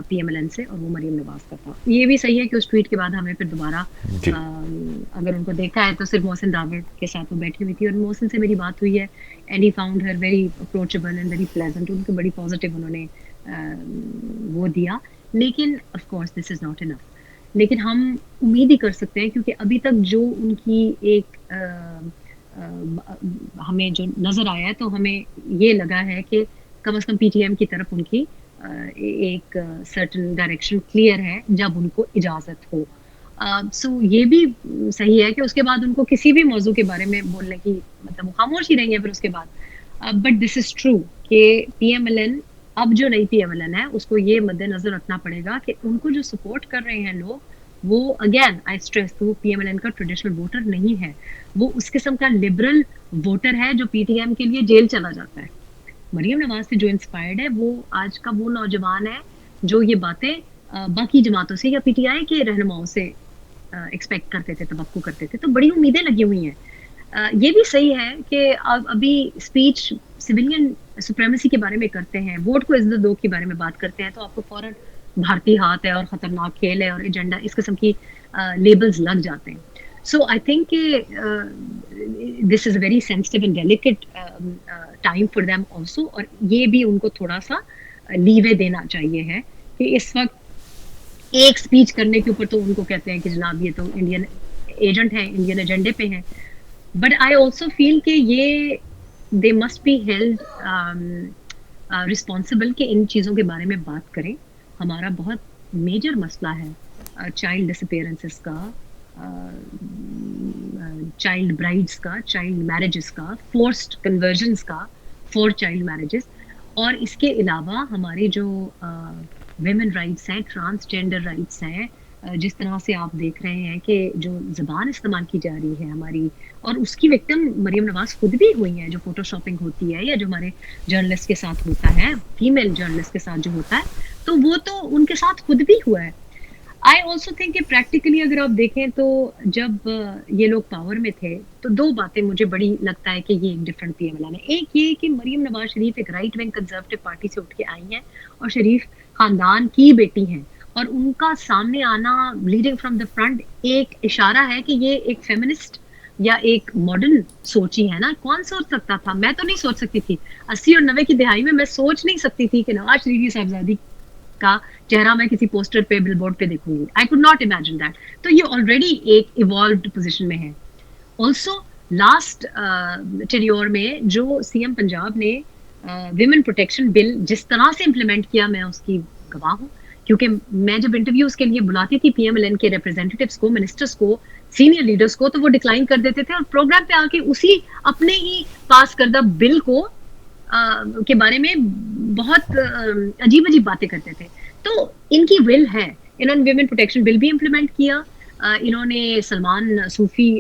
पीएमएलएन से, और वो मरीम नवाज का था। ये भी सही है कि उस ट्वीट के बाद हमें फिर दोबारा अगर उनको देखा है तो सिर्फ मोहसिन दावर के साथ वो बैठी हुई थी, और मोहसिन से मेरी बात हुई है, and he found her very approachable and very pleasant. उनको बड़ी पॉजिटिव उन्होंने वो दिया, लेकिन of course this is not enough. लेकिन हम उम्मीद ही कर सकते हैं, क्योंकि अभी तक जो उनकी एक हमें जो नज़र आया है, तो हमें ये लगा है कि कम से कम पीटीएम की तरफ उनकी एक सर्टेन डायरेक्शन क्लियर है जब उनको इजाज़त हो। सो ये भी सही है कि उसके बाद उनको किसी भी मौजू के बारे में बोलने की मतलब वो खामोश ही रही है फिर उसके बाद। बट दिस इज़ ट्रू कि पीएमएलएन, अब जो नई पीएमएलएन है, उसको ये मद्देनजर रखना पड़ेगा कि उनको जो सपोर्ट कर रहे हैं लोग, वो अगेन आई स्ट्रेस, तो वो पीएमएलएन का ट्रेडिशनल वोटर नहीं है, वो उस किस्म का लिबरल वोटर है जो पीटीएम के लिए जेल चला जाता है। मरीम नवाज से जो इंस्पायर्ड है, वो आज का वो नौजवान है जो ये बातें बाकी जमातों से या पीटीआई के रहनुमाओं से एक्सपेक्ट करते थे, तवक्को करते थे। तो बड़ी उम्मीदें लगी हुई हैं। ये भी सही है कि अब अभी स्पीच सिविलियन सुप्रेमेसी के बारे में करते हैं, वोट को इज्जत दो के बारे में बात करते हैं, तो आपको फौरन भारतीय हाथ है और खतरनाक खेल है और एजेंडा, इस किस्म की लेबल्स लग जाते हैं. So I think this is a very sensitive and delicate time for them also, और ये भी उनको थोड़ा सा लीवे देना चाहिए है कि इस वक्त एक स्पीच करने के ऊपर तो उनको कहते हैं कि जनाब ये तो इंडियन एजेंट हैं, इंडियन एजेंडे पे हैं. बट आई ऑल्सो फील कि ये they must be held responsible कि इन चीज़ों के बारे में बात करें. हमारा बहुत मेजर मसला है चाइल्ड डिसअपीयरेंसेस का, चाइल्ड ब्राइड्स का, चाइल्ड मैरिजेस का, फोर्स्ड कन्वर्जन्स का फॉर चाइल्ड मैरिजेस, और इसके अलावा हमारे जो विमेन राइट्स हैं, ट्रांसजेंडर राइट्स हैं, जिस तरह से आप देख रहे हैं कि जो ज़बान इस्तेमाल की जा रही है हमारी, और उसकी विक्टिम मरीम नवाज खुद भी हुई हैं, जो फोटोशॉपिंग होती है या जो हमारे जर्नलिस्ट के साथ होता है, फीमेल जर्नलिस्ट के साथ जो होता है, तो वो तो उनके साथ खुद भी हुआ है. आई ऑल्सो थिंक कि प्रैक्टिकली अगर आप देखें तो जब ये लोग पावर में थे तो दो बातें मुझे बड़ी लगता है कि ये एक डिफरेंट पीएमएल है. एक ये कि मरीम नवाज शरीफ एक राइट विंग कंजर्वेटिव पार्टी से उठ के आई हैं और शरीफ खानदान की बेटी हैं, और उनका सामने आना लीडिंग फ्रॉम द फ्रंट एक इशारा है कि ये एक फेमिनिस्ट या एक मॉडर्न सोची है ना. कौन सोच सकता था? मैं तो नहीं सोच सकती थी 80 और 90 की दिहाई में. मैं सोच नहीं सकती थी कि नवाज शरीफ की साहबजादी का चेहरा मैं किसी पोस्टर पे, बिलबोर्ड पे देखूंगी. I could not imagine that. तो ये ऑलरेडी एक इवॉल्व्ड पोजीशन में है. ऑल्सो लास्ट टेन्योर में जो सीएम पंजाब ने विमेन प्रोटेक्शन बिल जिस तरह से इम्प्लीमेंट किया, मैं उसकी गवाह हूँ, क्योंकि मैं जब इंटरव्यूज के लिए बुलाती थी पीएमएलएन के रिप्रेजेंटेटिव्स को, मिनिस्टर्स को, सीनियर लीडर्स को, तो वो डिक्लाइन कर देते थे और प्रोग्राम पे आके उसी अपने ही पास करदा बिल को के बारे में बहुत अजीब अजीब बातें करते थे. तो इनकी विल है. इन्होंने विमेन प्रोटेक्शन बिल भी इम्प्लीमेंट किया. इन्होंने सलमान सूफी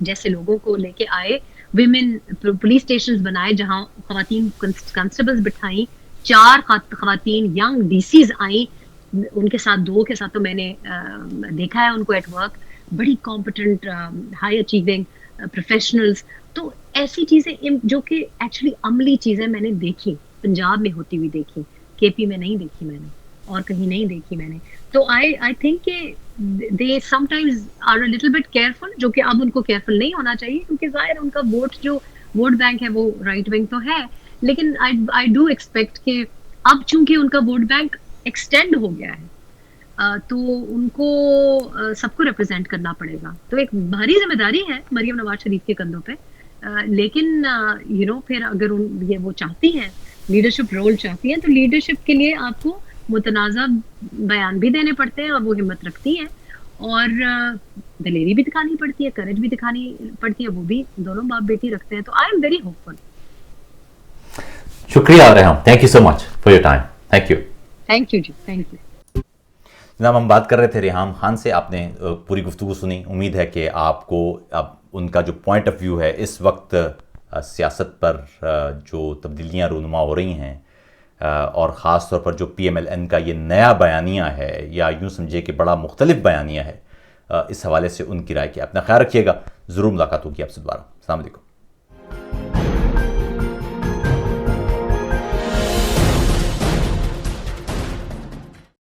जैसे लोगों को लेके आए, विमेन पुलिस स्टेशंस बनाए जहां खवातीन कांस्टेबल्स बिठाई, 4 खवातीन यंग डीसीज आई, उनके साथ 2 के साथ तो मैंने देखा है उनको एट वर्क, बड़ी कॉम्पिटेंट हाई अचीविंग प्रोफेशनल्स. तो ऐसी चीजें जो कि एक्चुअली अमली चीजें मैंने देखी, पंजाब में होती हुई देखी, केपी में नहीं देखी मैंने, और कहीं नहीं देखी मैंने. तो I think they sometimes are a little bit careful, जो कि अब उनको केयरफुल नहीं होना चाहिए, क्योंकि जाहिर उनका वोट बैंक है वो राइट विंग तो है, लेकिन आई डू एक्सपेक्ट कि अब चूंकि उनका वोट बैंक एक्सटेंड हो गया है, तो उनको सबको रिप्रेजेंट करना पड़ेगा. तो एक भारी जिम्मेदारी है मरियम नवाज शरीफ के कंधों पे. लेकिन फिर अगर ये वो चाहती हैं, लीडरशिप रोल चाहती हैं, तो लीडरशिप के लिए आपको मुतनाज़ा बयान भी देने पड़ते हैं, और वो हिम्मत रखती हैं, और दलेरी भी दिखानी पड़ती है, करेज भी दिखानी पड़ती है. वो भी दोनों बाप बेटी रखते हैं. तो आई एम वेरी होपफुल. शुक्रिया Reham, thank you so much for your time. Thank you. Thank you जी, थैंक यू. जनाब, हम बात कर रहे थे रेहाम खान से. आपने पूरी गुफ्तगू सुनी. उम्मीद है कि आपको अब उनका जो पॉइंट ऑफ व्यू है इस वक्त सियासत पर जो तब्दीलियाँ रूनुमा हो रही हैं और ख़ास तौर पर जो पीएमएलएन का ये नया बयानिया है, या यूँ समझिए कि बड़ा मुख्तलिफ बयानिया है, इस हवाले से उनकी राय की अपना ख्याल रखिएगा. ज़रूर मुलाकात होगी आपसे दोबारा. अस्सलाम वालेकुम.